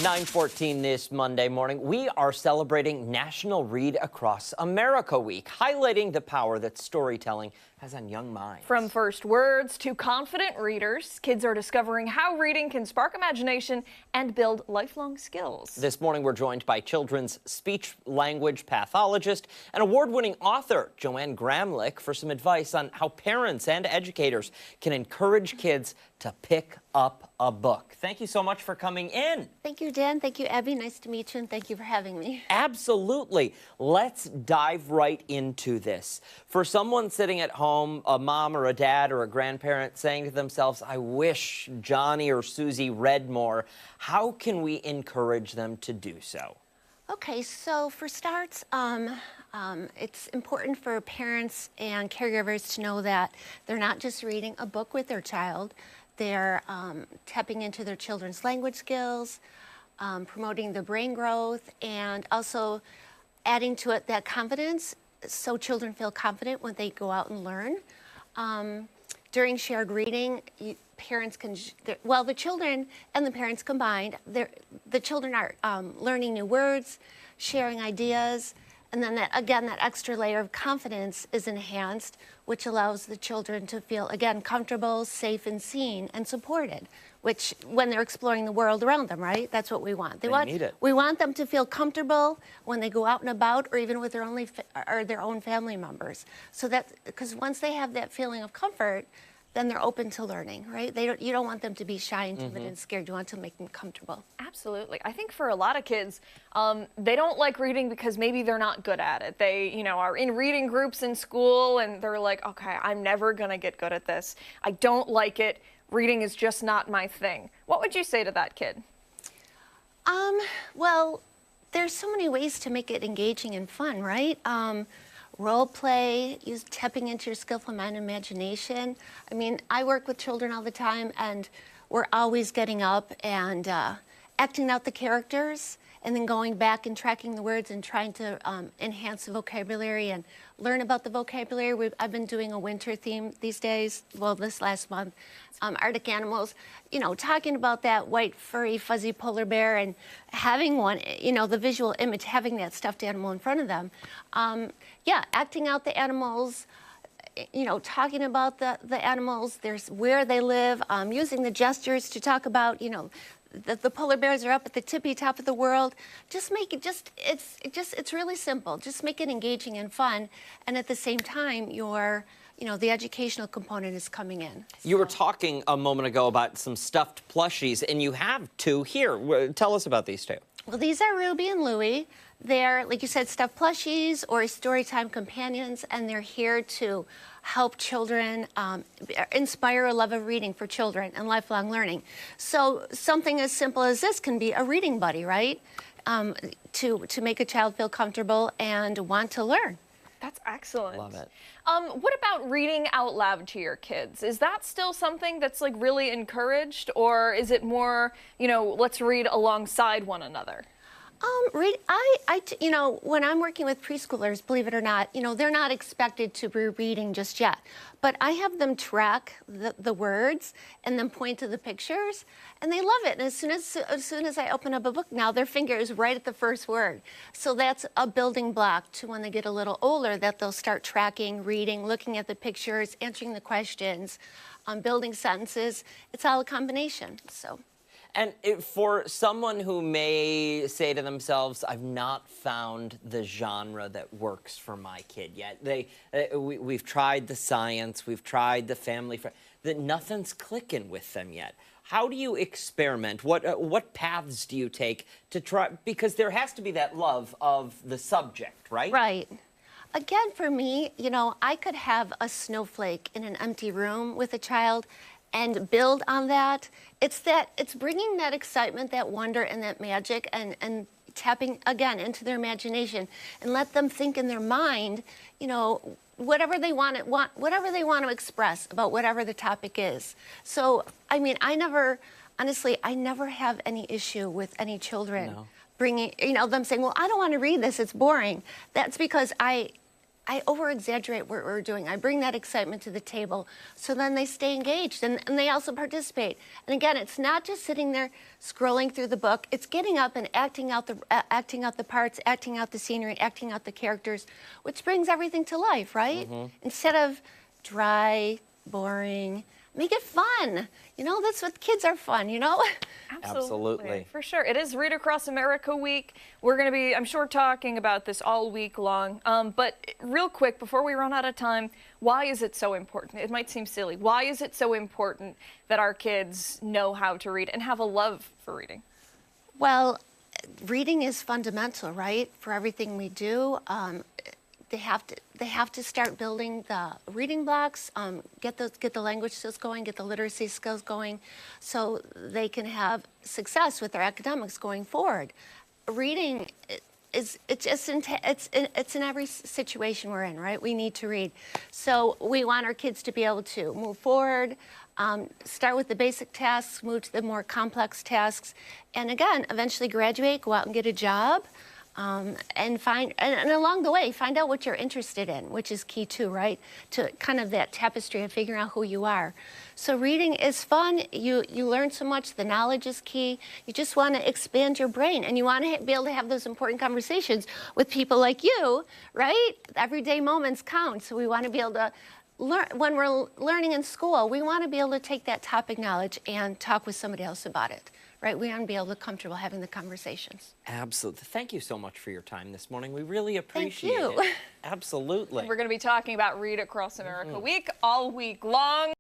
9:14 this Monday morning, we are celebrating National Read Across America Week, highlighting the power that storytelling has on young minds. From first words to confident readers, kids are discovering how reading can spark imagination and build lifelong skills. This morning, we're joined by children's speech-language pathologist and award-winning author Jo Ann Gramlich for some advice on how parents and educators can encourage kids to pick up a book. Thank you so much for coming in. Thank you, Dan. Thank you, Abby. Nice to meet you, and thank you for having me. Absolutely. Let's dive right into this. For someone sitting at home, a mom or a dad or a grandparent saying to themselves, I wish Johnny or Susie read more, how can we encourage them to do so? Okay, so for starts, it's important for parents and caregivers to know that they're not just reading a book with their child, they're tapping into their children's language skills, promoting their brain growth, and also adding to it that confidence so children feel confident when they go out and learn. During shared reading, parents can, well, the children and the parents combined, the children are learning new words, sharing ideas, and then that extra layer of confidence is enhanced, which allows the children to feel, again, comfortable, safe, and seen, and supported, which, when they're exploring the world around them, right? That's what we want. We want them to feel comfortable when they go out and about, or even with their own family members. So that, because once they have that feeling of comfort, then they're open to learning, right? You don't want them to be shy and timid and scared. You want to make them comfortable. Absolutely. I think for a lot of kids, they don't like reading because maybe they're not good at it. They, are in reading groups in school and they're like, okay, I'm never gonna get good at this. I don't like it. Reading is just not my thing. What would you say to that kid? Well, there's so many ways to make it engaging and fun, right? Role play, tapping into your skillful mind and imagination. I mean, I work with children all the time, and we're always getting up and acting out the characters, and then going back and tracking the words and trying to enhance the vocabulary and learn about the vocabulary. I've been doing a winter theme these days, well, this last month, Arctic animals, talking about that white, furry, fuzzy polar bear and having one, the visual image, having that stuffed animal in front of them. Acting out the animals, talking about the animals, there's where they live, using the gestures to talk about, the polar bears are up at the tippy top of the world. Just make it it's really simple. Just make it engaging and fun. And at the same time, the educational component is coming in. You were talking a moment ago about some stuffed plushies, and you have two here. Tell us about these two. Well, these are Ruby and Louie. They're, like you said, stuffed plushies or storytime companions, and they're here to help children, inspire a love of reading for children and lifelong learning. So something as simple as this can be a reading buddy, right? To make a child feel comfortable and want to learn. That's excellent. Love it. What about reading out loud to your kids? Is that still something that's like really encouraged, or is it more, let's read alongside one another? When I'm working with preschoolers, believe it or not, they're not expected to be reading just yet. But I have them track the words and then point to the pictures, and they love it. And as soon as I open up a book now, their finger is right at the first word. So that's a building block to when they get a little older, that they'll start tracking, reading, looking at the pictures, answering the questions, building sentences. It's all a combination. So. And for someone who may say to themselves, I've not found the genre that works for my kid yet. We've tried the science, we've tried the family, that nothing's clicking with them yet. How do you experiment? What paths do you take to try? Because there has to be that love of the subject, right? Right. Again, for me, I could have a snowflake in an empty room with a child and build on that. It's bringing that excitement, that wonder, and that magic, and tapping again into their imagination, and let them think in their mind, whatever they want to express about whatever the topic is. So, I mean, I never have any issue with any children bringing, them saying, well, I don't want to read this, it's boring. That's because I I over-exaggerate what we're doing. I bring that excitement to the table, so then they stay engaged, and they also participate. And again, it's not just sitting there scrolling through the book. It's getting up and acting out the parts, acting out the scenery, acting out the characters, which brings everything to life, right? Instead of dry, boring. Make it fun. You know, that's what kids are fun, you know? Absolutely. For sure. It is Read Across America Week. We're going to be, I'm sure, talking about this all week long. But real quick, before we run out of time, why is it so important? It might seem silly. Why is it so important that our kids know how to read and have a love for reading? Well, reading is fundamental, right, for everything we do. They have to start building the reading blocks, get the language skills going, get the literacy skills going, so they can have success with their academics going forward. Reading it's in every situation we're in, right? We need to read, so we want our kids to be able to move forward. Start with the basic tasks, move to the more complex tasks, and again, eventually graduate, go out and get a job. And along the way, find out what you're interested in, which is key too, right? To kind of that tapestry of figuring out who you are. So reading is fun. You learn so much. The knowledge is key. You just want to expand your brain, and you want to be able to have those important conversations with people like you, right? Everyday moments count. So we want to be able to learn when we're learning in school. We want to be able to take that topic knowledge and talk with somebody else about it. Right, we want to be able to be comfortable having the conversations. Absolutely. Thank you so much for your time this morning. We really appreciate Thank you. it. Absolutely. We're going to be talking about Read Across America Week all week long.